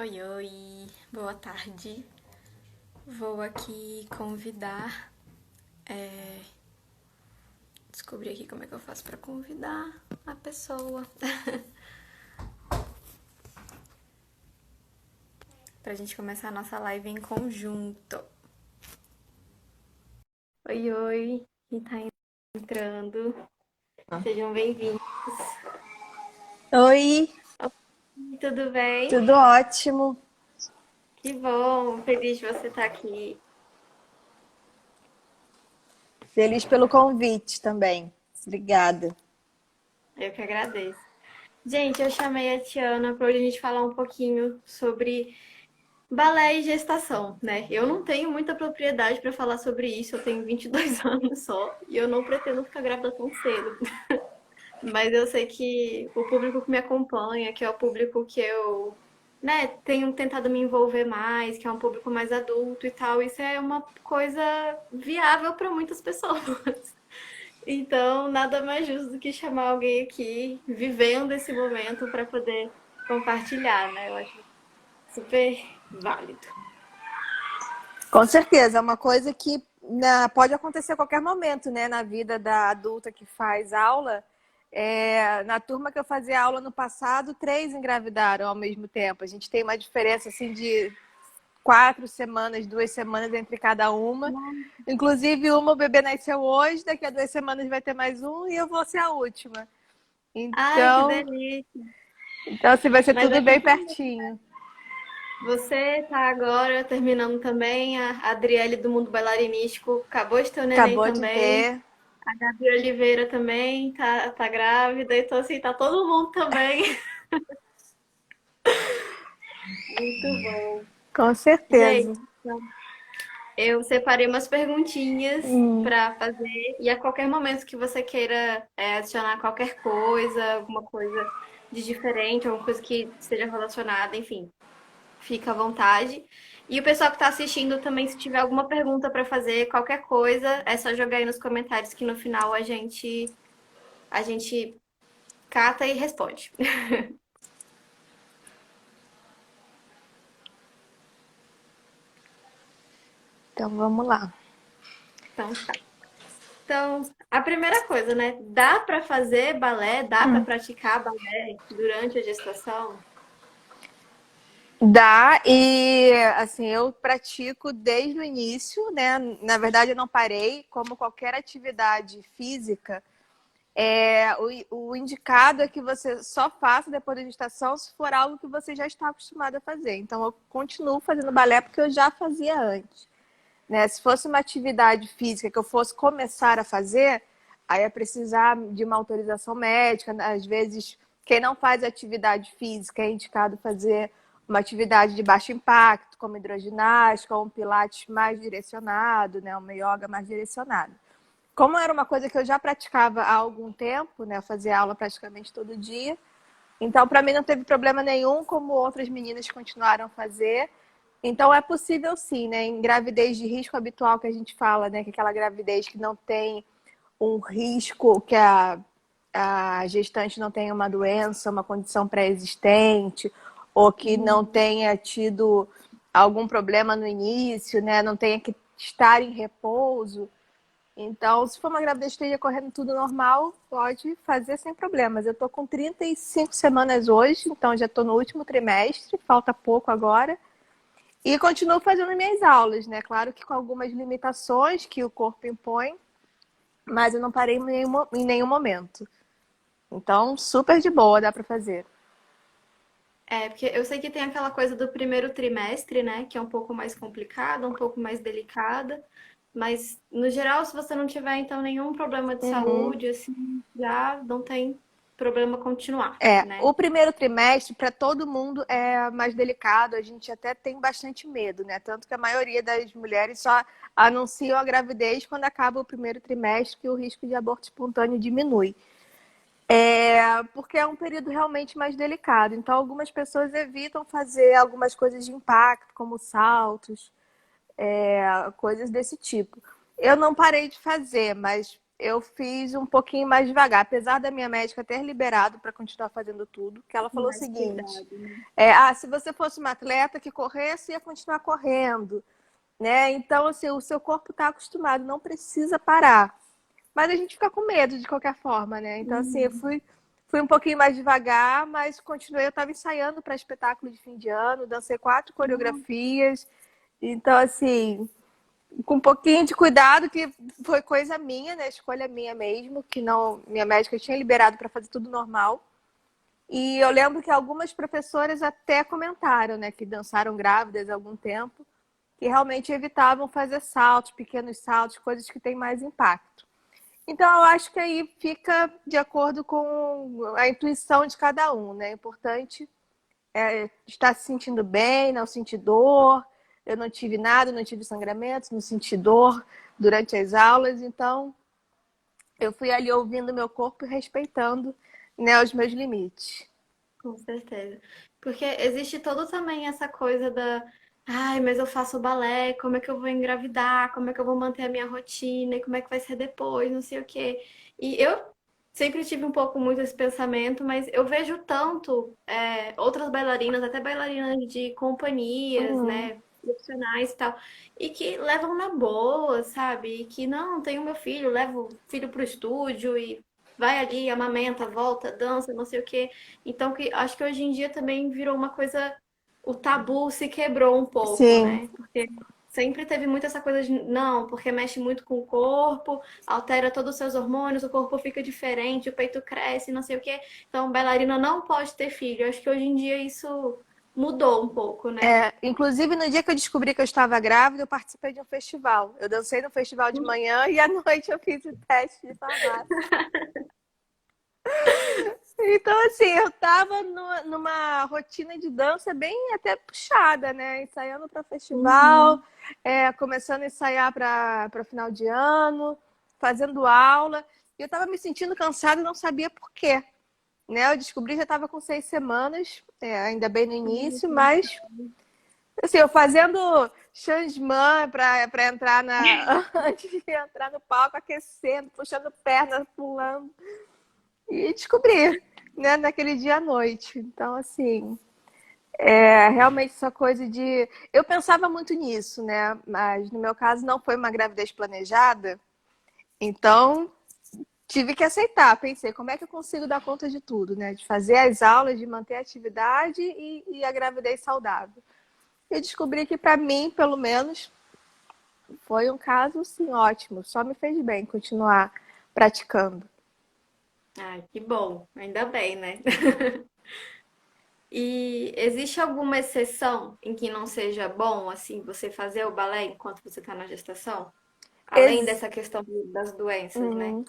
Oi, oi, boa tarde. Vou aqui convidar. é, Descobrir aqui como é que eu faço pra convidar a pessoa. Pra gente começar a nossa live em conjunto. Oi, oi, quem tá entrando? Sejam bem-vindos. Oi, Tudo bem? tudo ótimo. Que bom, feliz de você estar aqui. Feliz pelo convite também. Obrigada. Eu que agradeço. Gente, eu chamei a Tiana para a gente falar um pouquinho sobre balé e gestação, né? Eu não tenho muita propriedade para falar sobre isso, eu tenho 22 anos só e eu não pretendo ficar grávida tão cedo. Mas eu sei que o público que me acompanha, que é o público que eu, né, tenho tentado me envolver mais, que é um público mais adulto e tal, isso é uma coisa viável para muitas pessoas. Então, nada mais justo do que chamar alguém aqui vivendo esse momento para poder compartilhar, né? Eu acho super válido. Com certeza, é uma coisa que pode acontecer a qualquer momento, né, na vida da adulta que faz aula. Na turma que eu fazia aula no passado, 3 engravidaram ao mesmo tempo. A gente tem uma diferença assim de 4 semanas, 2 semanas entre cada uma. Inclusive, o bebê nasceu hoje, daqui a 2 semanas vai ter mais um e eu vou ser a última. Ai, que Então, delícia! então assim, vai ser Mas é tudo bem muito. pertinho. Você tá agora terminando também, a Adriele do Mundo Bailarinístico acabou de ter o neném Acabou de também, ter. a Gabi Oliveira também tá grávida, então assim, tá todo mundo também. Muito bom. Com Gente, certeza. então, eu separei umas perguntinhas Hum. para fazer e a qualquer momento que você queira adicionar qualquer coisa, alguma coisa de diferente, alguma coisa que esteja relacionada, enfim, fica à vontade. E o pessoal que está assistindo também, se tiver alguma pergunta para fazer, qualquer coisa, é só jogar aí nos comentários que no final a gente cata e responde. Então vamos lá. Então tá. Então, a primeira coisa, né? Dá para fazer balé, dá para praticar balé durante a gestação? Dá, e assim, eu pratico desde o início, né? Na verdade, eu não parei, como qualquer atividade física. O indicado é que você só faça depois da gestação se for algo que você já está acostumado a fazer. Então, eu continuo fazendo balé porque eu já fazia antes. Né? Se fosse uma atividade física que eu fosse começar a fazer, aí ia precisar de uma autorização médica. Às vezes, quem não faz atividade física é indicado fazer uma atividade de baixo impacto, como hidroginástica, ou um pilates mais direcionado, né? Uma yoga mais direcionada. Como era uma coisa que eu já praticava há algum tempo, né? Eu fazia aula praticamente todo dia, então, para mim não teve problema nenhum, como outras meninas continuaram a fazer. Então, é possível sim, né? Em gravidez de risco habitual que a gente fala, né? Que é aquela gravidez que não tem um risco, que a gestante não tenha uma doença, uma condição pré-existente, ou que não Uhum. tenha tido algum problema no início, né? Não tenha que estar em repouso. Então, se for uma gravidez que esteja correndo tudo normal, pode fazer sem problemas. Eu tô com 35 semanas hoje, então já tô no último trimestre, falta pouco agora. E continuo fazendo minhas aulas, né? Claro que com algumas limitações que o corpo impõe, mas eu não parei em nenhum momento. Então, super de boa, dá para fazer. É, porque eu sei que tem aquela coisa do primeiro trimestre, né? Que é um pouco mais complicada, um pouco mais delicada. Mas, no geral, se você não tiver, então, nenhum problema de Uhum. saúde, assim, já não tem problema continuar, O né? primeiro trimestre, para todo mundo, é mais delicado. A gente até tem bastante medo, né? Tanto que a maioria das mulheres só anunciam a gravidez quando acaba o primeiro trimestre, que o risco de aborto espontâneo diminui. Porque é um período realmente mais delicado. Então, algumas pessoas evitam fazer algumas coisas de impacto, como saltos, coisas desse tipo. Eu não parei de fazer, mas eu fiz um pouquinho mais devagar, apesar da minha médica ter liberado para continuar fazendo tudo, que ela falou o Mais seguinte: cuidado, né? se você fosse uma atleta que corresse, ia continuar correndo, né? Então, assim, o seu corpo está acostumado, não precisa parar. Mas a gente fica com medo de qualquer forma, né? Então, assim, eu Uhum. fui um pouquinho mais devagar, mas continuei. Eu estava ensaiando para espetáculo de fim de ano, dancei 4 coreografias. Então, assim, com um pouquinho de cuidado, que foi coisa minha, né? Escolha minha mesmo, que não, minha médica tinha liberado para fazer tudo normal. E eu lembro que algumas professoras até comentaram, né, que dançaram grávidas há algum tempo, que realmente evitavam fazer saltos, pequenos saltos, coisas que têm mais impacto. Então, eu acho que aí fica de acordo com a intuição de cada um, né? É importante estar se sentindo bem, não sentir dor. Eu não tive nada, não tive sangramento, não senti dor durante as aulas. Então, eu fui ali ouvindo meu corpo e respeitando, né, os meus limites. Com certeza. Porque existe todo também essa coisa da, ai, mas eu faço balé, como é que eu vou engravidar? Como é que eu vou manter a minha rotina? E como é que vai ser depois? Não sei o quê. E eu sempre tive um pouco muito esse pensamento, mas eu vejo tanto outras bailarinas, até bailarinas de companhias, Uhum. né? Profissionais e tal, e que levam na boa, sabe? E que não, tenho meu filho, levo o filho pro estúdio e vai ali, amamenta, volta, dança, não sei o quê. Então, acho que hoje em dia também virou uma coisa. O tabu se quebrou um pouco, Sim. né? Porque sempre teve muito essa coisa de não, porque mexe muito com o corpo, altera todos os seus hormônios, o corpo fica diferente, o peito cresce, não sei o quê. Então, bailarina não pode ter filho. Acho que hoje em dia isso mudou um pouco, né? Inclusive, no dia que eu descobri que eu estava grávida, eu participei de um festival. Eu dancei no festival de manhã e à noite eu fiz o teste de farmácia. Então, assim, eu tava numa rotina de dança bem até puxada, né? Ensaiando para festival, Uhum. começando a ensaiar para final de ano, fazendo aula. E eu tava me sentindo cansada e não sabia por quê. Né? Eu descobri que já estava com 6 semanas, ainda bem no início, mas assim, eu fazendo changeman para entrar antes de entrar no palco, aquecendo, puxando perna, pulando. E descobri, né, naquele dia à noite. Então, assim, realmente essa coisa de. Eu pensava muito nisso, né? Mas no meu caso não foi uma gravidez planejada. Então, tive que aceitar. Pensei, como é que eu consigo dar conta de tudo, né? De fazer as aulas, de manter a atividade e a gravidez saudável. Eu descobri que, para mim, pelo menos, foi um caso, sim, ótimo. Só me fez bem continuar praticando. Ai, que bom. Ainda bem, né? E existe alguma exceção em que não seja bom, assim, você fazer o balé enquanto você está na gestação? Além Ex dessa questão das doenças, né? Uhum.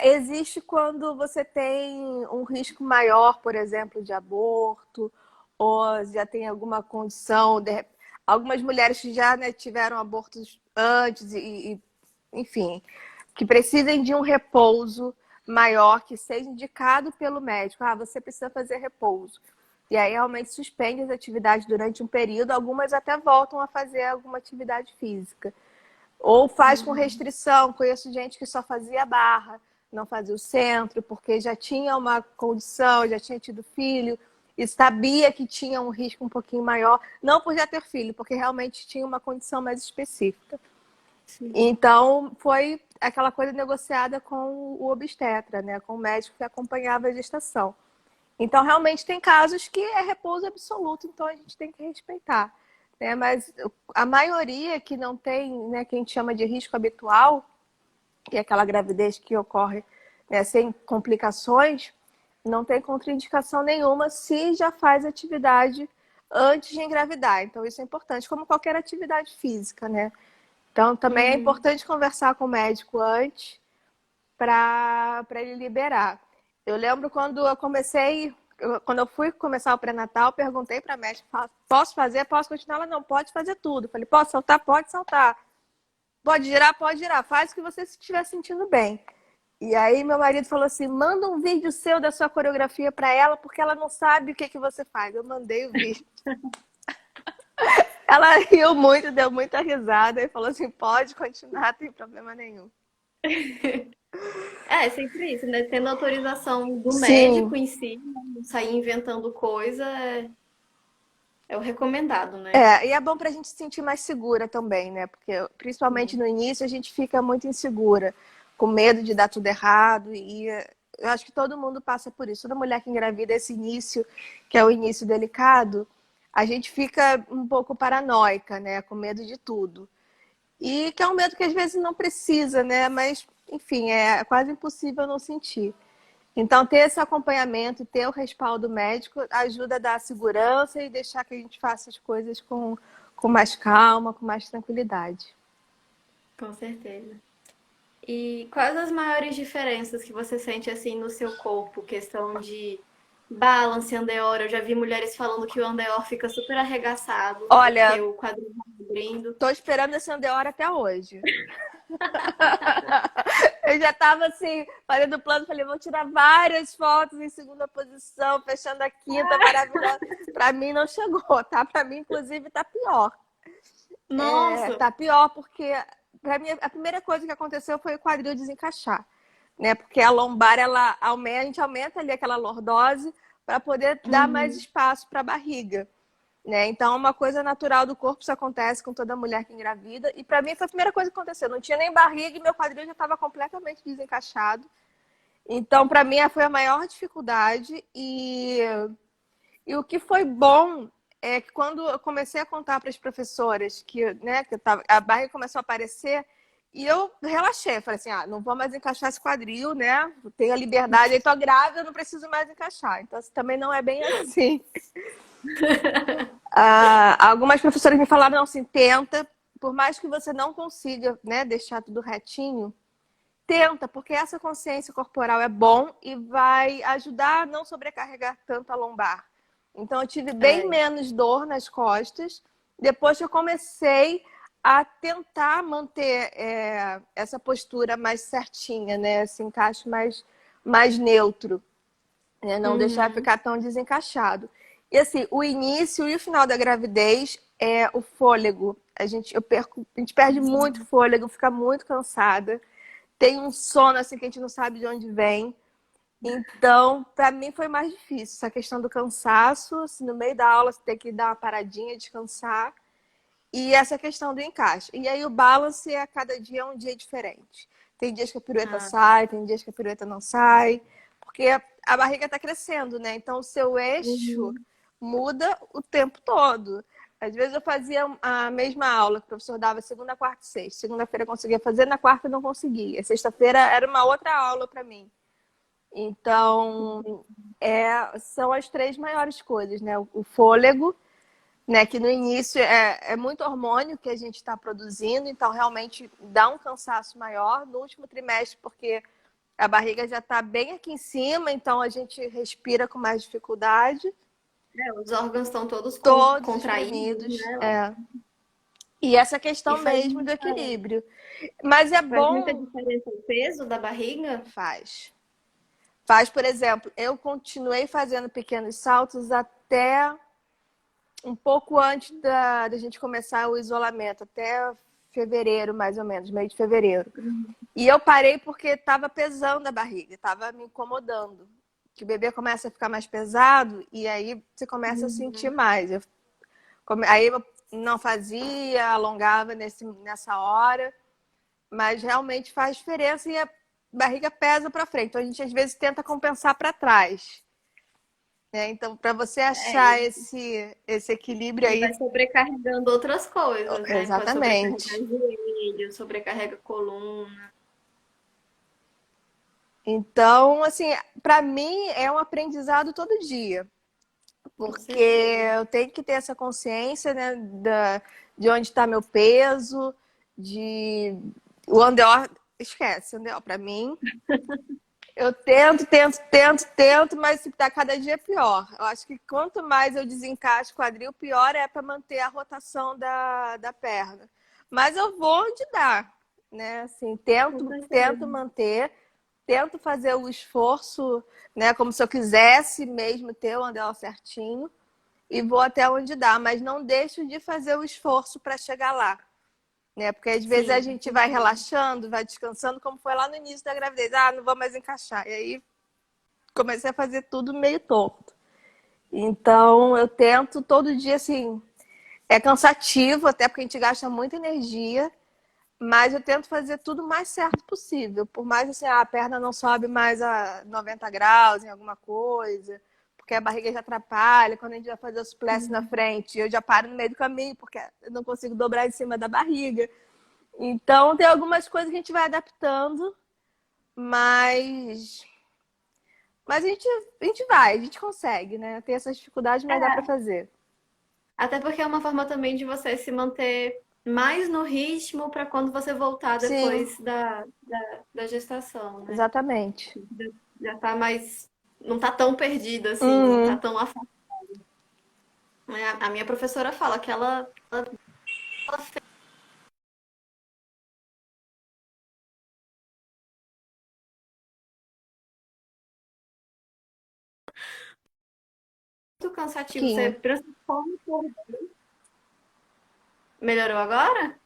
Existe quando você tem um risco maior, por exemplo, de aborto, ou já tem alguma condição. Algumas mulheres que já, né, tiveram abortos antes, enfim, que precisem de um repouso maior, que seja indicado pelo médico. Ah, você precisa fazer repouso. E aí realmente suspende as atividades durante um período, algumas até voltam a fazer alguma atividade física. Ou faz com Uhum. restrição. Conheço gente que só fazia barra, não fazia o centro, porque já tinha uma condição, já tinha tido filho e sabia que tinha um risco um pouquinho maior, não por já ter filho, porque realmente tinha uma condição mais específica. Sim. Então, foi aquela coisa negociada com o obstetra, né, com o médico que acompanhava a gestação. Então, realmente tem casos que é repouso absoluto, então a gente tem que respeitar. Né? Mas a maioria que não tem, né, que a gente chama de risco habitual, que é aquela gravidez que ocorre, né, sem complicações, não tem contraindicação nenhuma se já faz atividade antes de engravidar. Então, isso é importante, como qualquer atividade física, né? Então, também é Uhum. importante conversar com o médico antes para ele liberar. Eu lembro quando eu comecei, quando eu fui começar o pré-natal, perguntei para a médica, posso fazer? Posso continuar? Ela não, pode fazer tudo. Falei, posso saltar? Pode saltar. Pode girar? Pode girar. Faz o que você estiver sentindo bem. E aí meu marido falou assim, manda um vídeo seu da sua coreografia para ela, porque ela não sabe o que que você faz. Eu mandei o vídeo. Ela riu muito, deu muita risada e falou assim, pode continuar, não tem problema nenhum. É sempre isso, né? Tendo autorização do Sim. médico em si, não sair inventando coisa é o recomendado, né? É, e é bom para a gente se sentir mais segura também, né? Porque principalmente Sim, no início a gente fica muito insegura, com medo de dar tudo errado. E eu acho que todo mundo passa por isso. Toda mulher que engravida esse início, que é o início delicado, a gente fica um pouco paranoica, né? Com medo de tudo. E que é um medo que às vezes não precisa, né? Mas, enfim, é quase impossível não sentir. Então, ter esse acompanhamento e ter o respaldo médico ajuda a dar segurança e deixar que a gente faça as coisas com mais calma, com mais tranquilidade. com certeza. E quais as maiores diferenças que você sente assim no seu corpo? Questão de balance, andeor. Eu já vi mulheres falando que o andeor fica super arregaçado, porque Olha, o quadril vai abrindo. tô esperando esse Andeora até hoje. Eu já tava assim, fazendo plano, falei, vou tirar várias fotos em segunda posição, fechando a quinta, maravilhosa. Pra mim não chegou, tá? Pra mim, inclusive, tá pior. É, Nossa! tá pior porque, pra mim, a primeira coisa que aconteceu foi o quadril desencaixar, né? Porque a lombar, ela aumenta, a gente aumenta ali aquela lordose para poder dar mais Uhum. espaço para a barriga, né? Então, uma coisa natural do corpo, isso acontece com toda mulher que engravida. E para mim foi a primeira coisa que aconteceu. Não tinha nem barriga e meu quadril já estava completamente desencaixado. Então, para mim, foi a maior dificuldade. E o que foi bom é que quando eu comecei a contar para as professoras que, né, que a barriga começou a aparecer, e eu relaxei, falei assim, não vou mais encaixar esse quadril, né? Tenho a liberdade, eu tô grávida, eu não preciso mais encaixar. Então, também não é bem assim. Algumas professoras me falaram, não, assim, tenta, por mais que você não consiga, né, deixar tudo retinho, tenta, porque essa consciência corporal é bom e vai ajudar a não sobrecarregar tanto a lombar. Então, eu tive bem É. menos dor nas costas depois que eu comecei a tentar manter essa postura mais certinha, né? Esse encaixe mais neutro, né? Não deixar Uhum. ficar tão desencaixado. E assim, o início e o final da gravidez é o fôlego. A gente perde muito fôlego, fica muito cansada. Tem um sono assim que a gente não sabe de onde vem. Então, para mim foi mais difícil essa questão do cansaço, assim, no meio da aula você tem que dar uma paradinha, descansar, e essa questão do encaixe. E aí o balance a cada dia é um dia diferente. Tem dias que a pirueta Ah, sai, tem dias que a pirueta não sai, porque a barriga está crescendo, né? Então o seu eixo uhum. muda o tempo todo. Às vezes eu fazia a mesma aula que o professor dava segunda, quarta e sexta. Segunda-feira eu conseguia fazer, na quarta eu não conseguia. Sexta-feira era uma outra aula para mim. Então, são as três maiores coisas, né? O fôlego, né? Que no início é muito hormônio que a gente está produzindo, então realmente dá um cansaço maior no último trimestre, porque a barriga já está bem aqui em cima, então a gente respira com mais dificuldade, É, os órgãos estão todos todos contraídos, espremidos. né? E essa E questão mesmo do equilíbrio. Mas é faz muita bom, diferença o peso da barriga? faz. Faz, por exemplo, eu continuei fazendo pequenos saltos até um pouco antes da gente começar o isolamento, até fevereiro, mais ou menos, meio de fevereiro. E eu parei porque estava pesando a barriga, estava me incomodando. Que o bebê começa a ficar mais pesado e aí você começa a sentir Uhum. mais. Aí eu não fazia, alongava nessa hora, mas realmente faz diferença e a barriga pesa para frente. Então a gente às vezes tenta compensar para trás. Né? Então, para você É, achar esse equilíbrio e vai aí, sobrecarregando outras coisas, né? Pode sobrecarregar exatamente. joelho, sobrecarrega coluna. Então, assim, para mim é um aprendizado todo dia, Com porque certeza. eu tenho que ter essa consciência, né, de onde está meu peso, de o andeor, esquece, andeor para mim. Eu tento, mas tá cada dia pior. Eu acho que quanto mais eu desencaixo o quadril, pior é para manter a rotação da perna. Mas eu vou onde dá, né? Assim, Com tento certeza. manter, tento fazer o esforço, né? Como se eu quisesse mesmo ter o anel certinho e vou até onde dá, mas não deixo de fazer o esforço para chegar lá. né? Porque às vezes a Sim. gente vai relaxando, vai descansando, como foi lá no início da gravidez. Ah, não vou mais encaixar. E aí comecei a fazer tudo meio torto. Então eu tento todo dia, assim, é cansativo, até porque a gente gasta muita energia, mas eu tento fazer tudo o mais certo possível. Por mais assim, a perna não sobe mais a 90 graus em alguma coisa, porque a barriga já atrapalha. Quando a gente vai fazer o suplex na frente, eu já paro no meio do caminho, porque eu não consigo dobrar em cima da barriga. Então, tem algumas coisas que a gente vai adaptando, mas, a gente consegue, né? Tem essas dificuldades, mas dá para fazer. Até porque é uma forma também de você se manter mais no ritmo para quando você voltar Sim, depois da gestação, né? exatamente. Já tá mais. Não tá tão perdida assim, não tá Uhum. tão afastada. A minha professora fala que ela fez muito cansativo. Você Pouquinho. transforma por. Melhorou agora?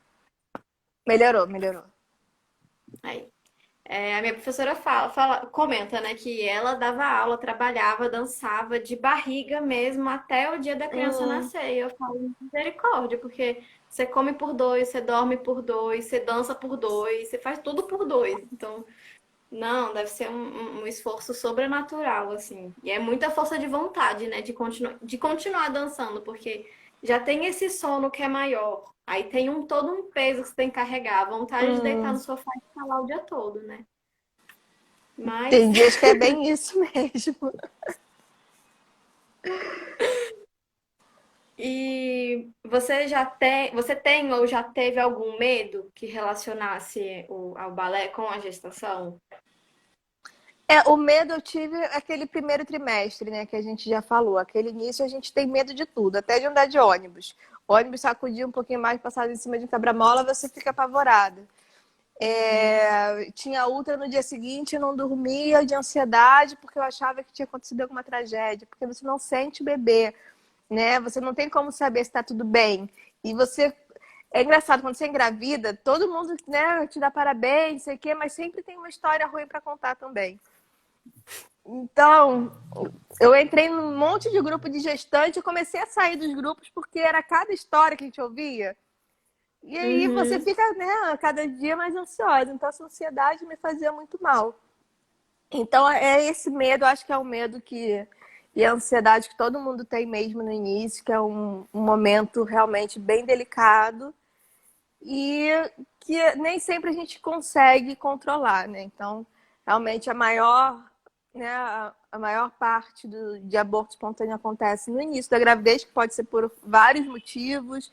Melhorou, melhorou. Aí. É, a minha professora comenta, né, que ela dava aula, trabalhava, dançava de barriga mesmo até o dia da criança Hum, nascer. E eu falo, misericórdia, porque você come por dois, você dorme por dois, você dança por dois, você faz tudo por dois. Então, não, deve ser um esforço sobrenatural, assim. E é muita força de vontade, né, de continuar dançando, porque já tem esse sono que é maior. Aí tem todo um peso que você tem que carregar, a vontade de deitar no hum. sofá e ficar lá o dia todo, né? Mas, Tem dias que é bem isso mesmo. e você tem ou já teve algum medo que relacionasse ao balé com a gestação? É, o medo eu tive aquele primeiro trimestre, né, que a gente já falou. Aquele início a gente tem medo de tudo, até de andar de ônibus. O ônibus sacudir um pouquinho mais, passado em cima de um quebra-mola, você fica apavorada. Tinha ultra no dia seguinte, eu não dormia de ansiedade porque eu achava que tinha acontecido alguma tragédia, porque você não sente o bebê, né? Você não tem como saber se está tudo bem. E você. É engraçado, quando você engravida, todo mundo, né, te dá parabéns, não sei o quê, mas sempre tem uma história ruim para contar também. Então, eu entrei num monte de grupo de gestante e comecei a sair dos grupos porque era cada história que a gente ouvia. E aí você Uhum. fica, né, cada dia mais ansiosa. Então, essa ansiedade me fazia muito mal. Então, é esse medo, acho que é o medo que. E a ansiedade que todo mundo tem mesmo no início, que é um momento realmente bem delicado e que nem sempre a gente consegue controlar, né? Então, realmente né, a maior parte de aborto espontâneo acontece no início da gravidez, que pode ser por vários motivos.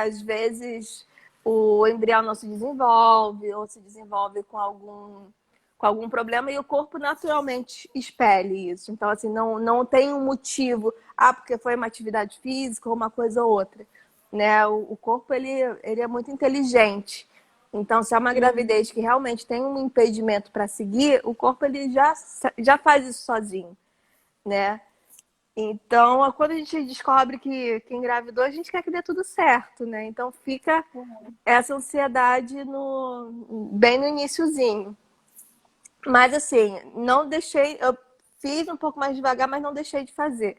Às vezes o embrião não se desenvolve ou se desenvolve com algum problema e o corpo naturalmente expele isso. Então, assim, não tem um motivo, porque foi uma atividade física ou uma coisa ou outra, né? O corpo, ele é muito inteligente. Então, se é uma Uhum. gravidez que realmente tem um impedimento para seguir, o corpo ele já faz isso sozinho, né? Então, quando a gente descobre que engravidou, a gente quer que dê tudo certo, né? Então, fica essa ansiedade bem no iniciozinho. Mas assim, não deixei, eu fiz um pouco mais devagar, mas não deixei de fazer.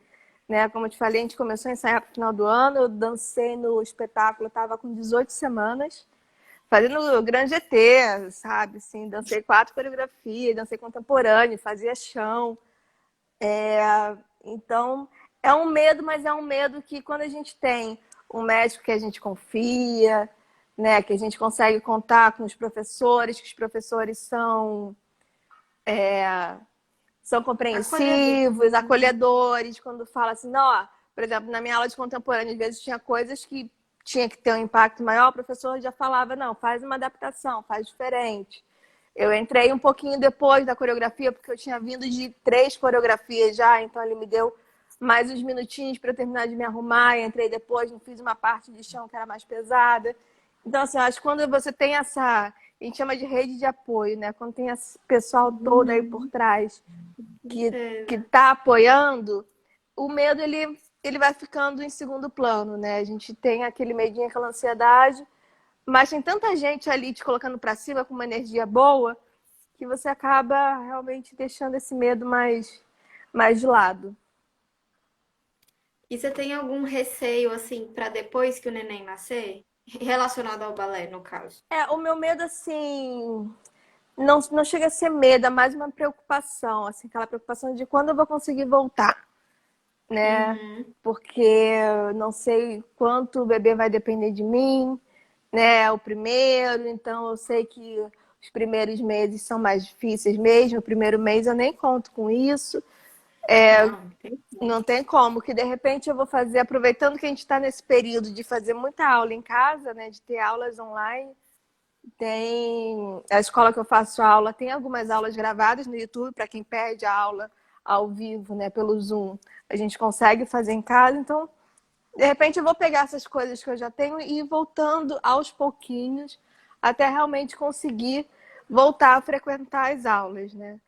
Né? Como eu te falei, a gente começou a ensaiar para o final do ano, eu dancei no espetáculo, eu estava com 18 semanas, fazendo o grande ET, sabe? Assim, dancei 4 coreografias, dancei contemporâneo, fazia chão. Então, é um medo, mas é um medo que quando a gente tem um médico que a gente confia, né, que a gente consegue contar com os professores, que os professores são Acolhedor. compreensivos, acolhedores, quando fala assim, não, ó, por exemplo, na minha aula de contemporâneo, às vezes tinha coisas que tinha que ter um impacto maior, o professor já falava, não, faz uma adaptação, faz diferente. Eu entrei um pouquinho depois da coreografia, porque eu tinha vindo de 3 coreografias já, então ele me deu mais uns minutinhos para eu terminar de me arrumar, entrei depois, não fiz uma parte de chão que era mais pesada. Então, assim, eu acho que quando você tem a gente chama de rede de apoio, né? Quando tem esse pessoal todo aí por Uhum. trás, que Certeza. está apoiando, o medo ele vai ficando em segundo plano, né? A gente tem aquele medinho, aquela ansiedade, Mas tem tanta gente ali te colocando para cima com uma energia boa que você acaba realmente deixando esse medo mais de lado. E você tem algum receio, assim, para depois que o neném nascer? Relacionado ao balé, no caso. O meu medo, assim, não chega a ser medo, é mais uma preocupação, assim, aquela preocupação de quando eu vou conseguir voltar, né? Uhum. Porque eu não sei quanto o bebê vai depender de mim, né? O primeiro, então eu sei que os primeiros meses são mais difíceis mesmo. O primeiro mês eu nem conto com isso. Não, tem. Não tem como, que de repente eu vou fazer, aproveitando que a gente está nesse período de fazer muita aula em casa, né? De ter aulas online. Tem a escola que eu faço aula, tem algumas aulas gravadas no YouTube para quem perde a aula ao vivo, né, pelo Zoom. A gente consegue fazer em casa, então de repente eu vou pegar essas coisas que eu já tenho e ir voltando aos pouquinhos até realmente conseguir voltar a frequentar as aulas, né?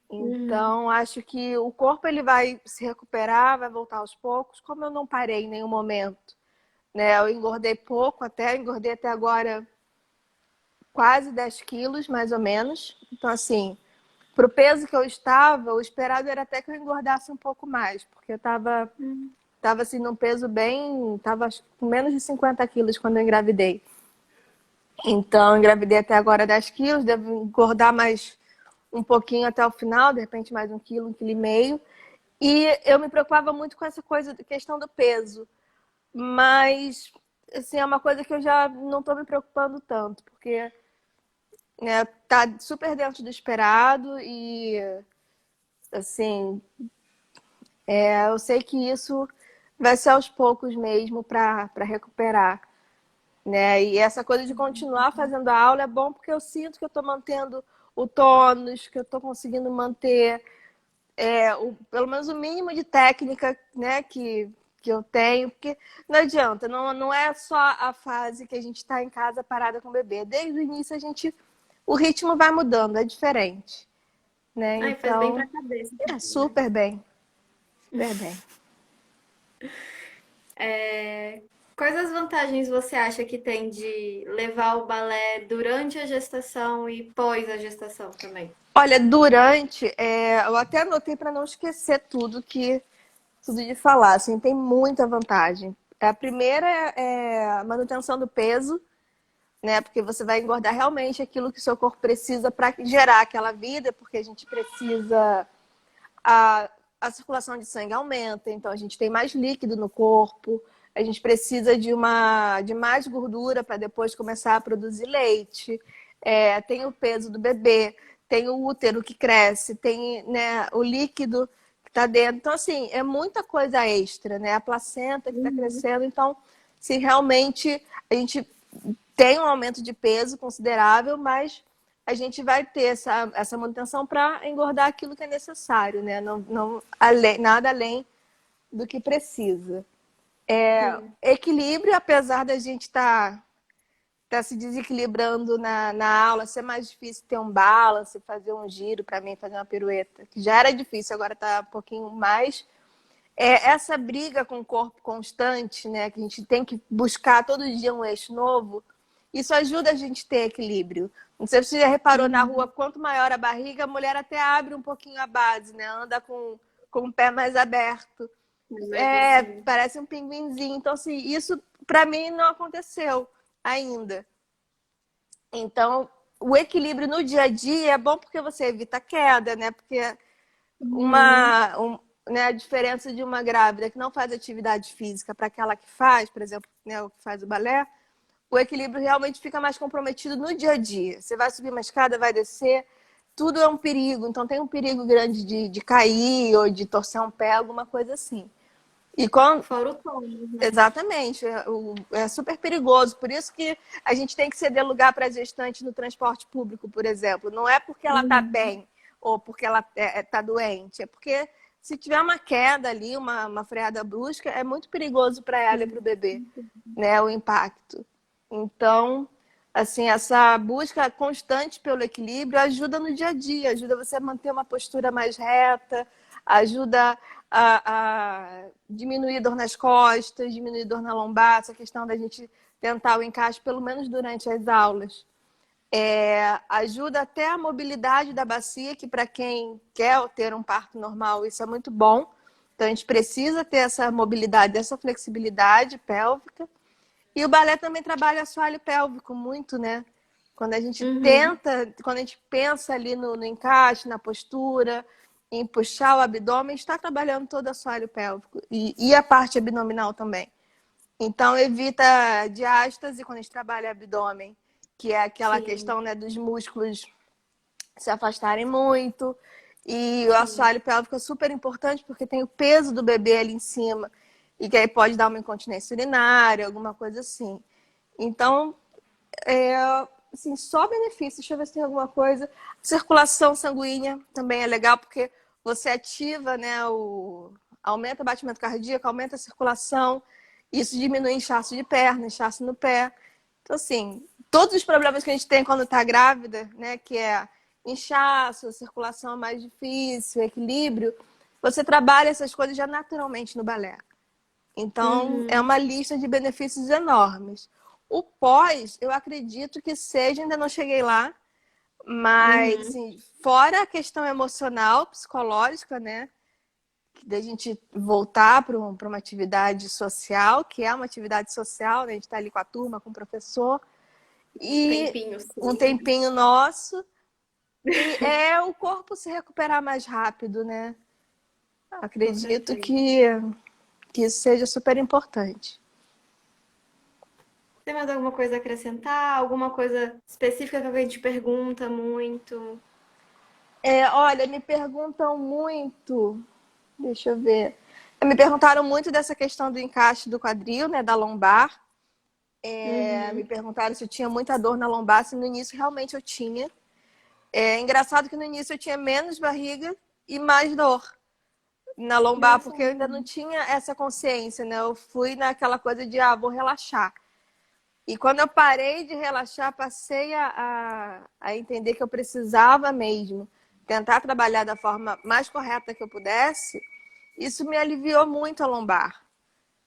Uhum. Então, acho que o corpo ele vai se recuperar, vai voltar aos poucos, como eu não parei em nenhum momento, né? Eu engordei pouco até, engordei até agora quase 10 quilos, mais ou menos. Então, assim, pro peso que eu estava, o esperado era até que eu engordasse um pouco mais, porque eu Uhum. tava assim, num peso bem. Tava com menos de 50 quilos quando eu engravidei. Então, eu engravidei até agora 10 quilos, devo engordar mais um pouquinho até o final, de repente mais 1 quilo, 1,5 quilo. E eu me preocupava muito com essa coisa, questão do peso. Mas, assim, é uma coisa que eu já não estou me preocupando tanto, porque né, tá super dentro do esperado e, assim, eu sei que isso vai ser aos poucos mesmo para recuperar, né? E essa coisa de continuar fazendo a aula é bom porque eu sinto que eu estou mantendo o tônus, que eu estou conseguindo manter pelo menos o mínimo de técnica, né, que eu tenho, porque não adianta, não é só a fase que a gente está em casa parada com o bebê. Desde o início o ritmo vai mudando, é diferente, né? Aí faz bem pra Então, cabeça é também, né? super bem, super bem. Quais as vantagens você acha que tem de levar o balé durante a gestação e pós a gestação também? Olha, durante, eu até anotei para não esquecer tudo de falar, assim, tem muita vantagem. A primeira é a manutenção do peso, né? Porque você vai engordar realmente aquilo que o seu corpo precisa para gerar aquela vida, porque a gente precisa. A, a circulação de sangue aumenta, então a gente tem mais líquido no corpo, a gente precisa de mais gordura para depois começar a produzir leite. Tem o peso do bebê, tem o útero que cresce, tem, né, o líquido que está dentro. Então, assim, é muita coisa extra, né? A placenta que está Uhum. crescendo. Então, se realmente a gente tem um aumento de peso considerável, mas a gente vai ter essa manutenção para engordar aquilo que é necessário, né? Nada além do que precisa. Sim. Equilíbrio, apesar da gente tá se desequilibrando na aula, ser mais difícil ter um balance, fazer um giro, para mim, fazer uma pirueta, que já era difícil, agora está um pouquinho mais. Essa briga com o corpo constante, né? Que a gente tem que buscar todo dia um eixo novo, isso ajuda a gente a ter equilíbrio. Não sei se você já reparou na rua, Uhum. quanto maior a barriga, a mulher até abre um pouquinho a base, né? Anda com o pé mais aberto. Mas assim, Parece um pinguinzinho. Então, assim, isso para mim não aconteceu ainda. Então, o equilíbrio no dia a dia é bom porque você evita queda, né? Porque uhum. né, a diferença de uma grávida que não faz atividade física para aquela que faz, por exemplo, né, o que faz o balé, o equilíbrio realmente fica mais comprometido no dia a dia. Você vai subir uma escada, vai descer, tudo é um perigo. Então tem um perigo grande de cair ou de torcer um pé, alguma coisa assim. E quando, Fora o tônus, né? exatamente, é super perigoso. Por isso que a gente tem que ceder lugar para a gestante no transporte público, por exemplo. Não é porque ela está Uhum. bem ou porque ela está doente, é porque se tiver uma queda ali, uma freada brusca, é muito perigoso para ela e para o Sim. bebê, né, o impacto. Então, assim, essa busca constante pelo equilíbrio ajuda no dia a dia, ajuda você a manter uma postura mais reta, ajuda a diminuir dor nas costas, diminuir dor na lombar, essa questão da gente tentar o encaixe pelo menos durante as aulas. Ajuda até a mobilidade da bacia, que para quem quer ter um parto normal, isso é muito bom. Então, a gente precisa ter essa mobilidade, essa flexibilidade pélvica. E o balé também trabalha assoalho pélvico muito, né? Quando a gente Uhum. quando a gente pensa ali no encaixe, na postura, em puxar o abdômen, está trabalhando todo o assoalho pélvico e a parte abdominal também. Então, evita diástase quando a gente trabalha abdômen, que é aquela Sim, questão, né, dos músculos se afastarem muito. E o sim. assoalho pélvico é super importante porque tem o peso do bebê ali em cima e que aí pode dar uma incontinência urinária, alguma coisa assim. Então, assim, só benefício. Deixa eu ver se tem alguma coisa. Circulação sanguínea também é legal porque você ativa, né, aumenta o batimento cardíaco, aumenta a circulação. Isso diminui inchaço de perna, inchaço no pé. Então, assim, todos os problemas que a gente tem quando está grávida, né, que é inchaço, circulação mais difícil, equilíbrio, você trabalha essas coisas já naturalmente no balé. Então, é Uhum. uma lista de benefícios enormes. O pós, eu acredito que seja, ainda não cheguei lá, mas, Uhum. assim, fora a questão emocional, psicológica, né? Da gente voltar para uma atividade social, que é uma atividade social, né? A gente está ali com a turma, com o professor, e Tempinho, um sim. tempinho nosso, e é o corpo se recuperar mais rápido, né? Com Acredito certeza. que isso seja super importante. Tem mais alguma coisa a acrescentar? Alguma coisa específica que a gente pergunta muito? Olha, me perguntam muito, deixa eu ver. Me perguntaram muito dessa questão do encaixe do quadril, né, da lombar. Me Uhum. perguntaram se eu tinha muita dor na lombar, se no início realmente eu tinha. É engraçado que no início eu tinha menos barriga e mais dor na lombar, Nossa. porque eu ainda não tinha essa consciência, né? Eu fui naquela coisa de, vou relaxar. E quando eu parei de relaxar, passei a entender que eu precisava mesmo tentar trabalhar da forma mais correta que eu pudesse. Isso me aliviou muito a lombar,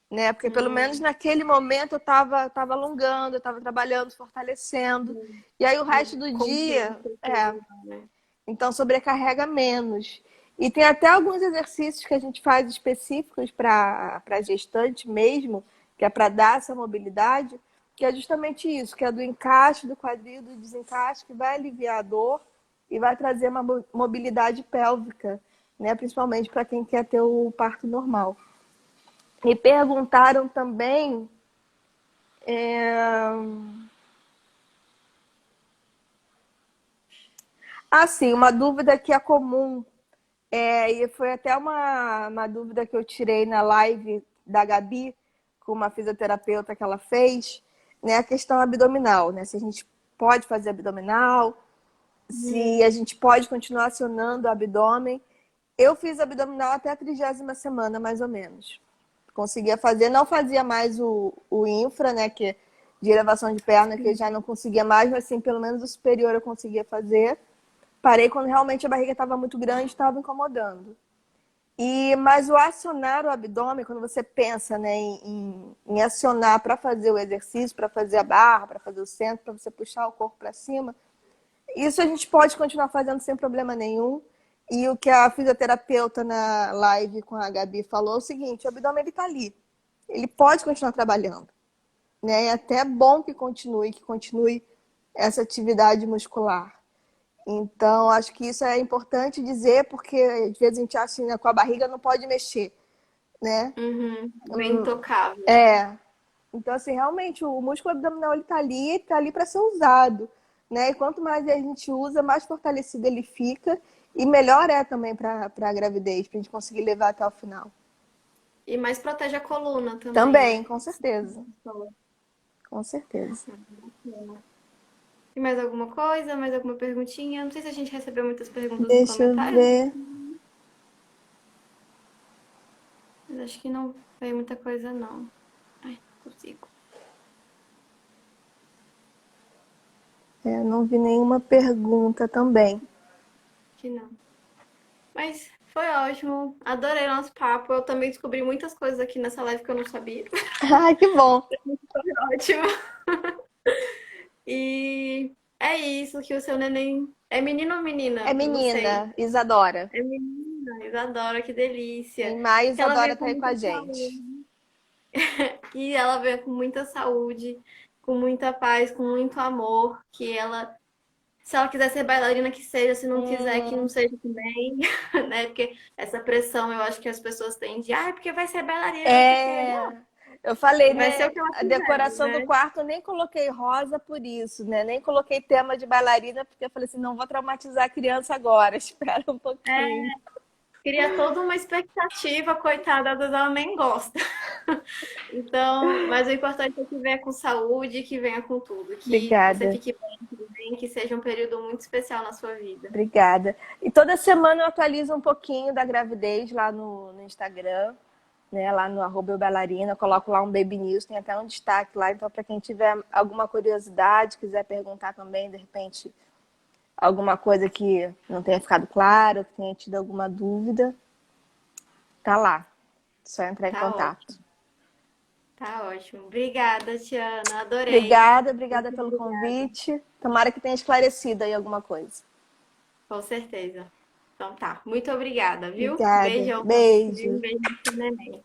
né? Porque pelo menos Hum, naquele momento eu estava alongando, eu estava trabalhando, fortalecendo. E aí o resto do dia, compensa tudo, né? então sobrecarrega menos. E tem até alguns exercícios que a gente faz específicos para gestante mesmo, que é para dar essa mobilidade, que é justamente isso, que é do encaixe do quadril, do desencaixe, que vai aliviar a dor e vai trazer uma mobilidade pélvica, né? Principalmente para quem quer ter o parto normal. Me perguntaram também. É... Sim, uma dúvida que é comum. E foi até uma dúvida que eu tirei na live da Gabi, com uma fisioterapeuta que ela fez, né? A questão abdominal, né? Se a gente pode fazer abdominal, se Uhum. a gente pode continuar acionando o abdômen. Eu fiz abdominal até a 30ª semana, mais ou menos. Conseguia fazer, não fazia mais o infra, né? Que é de elevação de perna, que eu já não conseguia mais, mas assim, pelo menos o superior eu conseguia fazer. Parei quando realmente a barriga estava muito grande, estava incomodando. Mas o acionar o abdômen, quando você pensa, né, em acionar para fazer o exercício, para fazer a barra, para fazer o centro, para você puxar o corpo para cima, isso a gente pode continuar fazendo sem problema nenhum. E o que a fisioterapeuta na live com a Gabi falou é o seguinte: o abdômen ele está ali, ele pode continuar trabalhando, né? É até bom que continue essa atividade muscular. Então, acho que isso é importante dizer, porque às vezes a gente acha assim, né, com a barriga não pode mexer, né? Uhum. Bem intocável. É. Então, assim, realmente o músculo abdominal ele tá ali para ser usado, né? E quanto mais a gente usa, mais fortalecido ele fica e melhor é também para a gravidez, para a gente conseguir levar até o final. E mais protege a coluna também, Também, né? com certeza. Com certeza. E mais alguma coisa? Mais alguma perguntinha? Não sei se a gente recebeu muitas perguntas no Deixa eu comentário, ver. mas acho que não veio muita coisa, não. Ai, não consigo. Não vi nenhuma pergunta também. Que não. Mas Foi ótimo. Adorei nosso papo. Eu também descobri muitas coisas aqui nessa live que eu não sabia. Ai, que bom. Foi ótimo. E é isso, que o seu neném é menino ou É menina? Eu não sei. menina, Isadora. É menina, Isadora, que Em delícia. maio, Que ela Isadora veio tá com aí com a muita gente. saúde. Que ela veio com muita saúde, com muita paz, com muito amor. Que ela, se ela quiser ser bailarina, que seja, se não quiser, que não Hum, seja também, né? Porque essa pressão eu acho que as pessoas têm de, ah, porque vai ser bailarina, não sei o quê. é. Não, Eu falei, vai ser né? o que ela A quiser, decoração do né? quarto eu nem coloquei rosa por isso, né? Nem coloquei tema de bailarina, porque eu falei assim, não vou traumatizar a criança agora, espera um pouquinho. Cria toda uma expectativa, coitada, ela nem gosta. Então, mas o importante é que venha com saúde, que venha com tudo, que você Obrigada, fique bem, que seja um período muito especial na sua vida. obrigada. E toda semana eu atualizo um pouquinho da gravidez lá no Instagram, né? Lá no @bailarina, coloco lá um Baby News, tem até um destaque lá. Então, para quem tiver alguma curiosidade, quiser perguntar também, de repente, alguma coisa que não tenha ficado claro, que tenha tido alguma dúvida, tá lá. Só entrar em Tá contato. ótimo, tá ótimo. Obrigada, Tiana, adorei. Obrigada, obrigada Muito pelo obrigada, convite. Tomara que tenha esclarecido aí alguma coisa. com certeza. Então tá, muito obrigada, viu? Obrigada. Beijão pra você, um Beijo. beijo pro seu neném.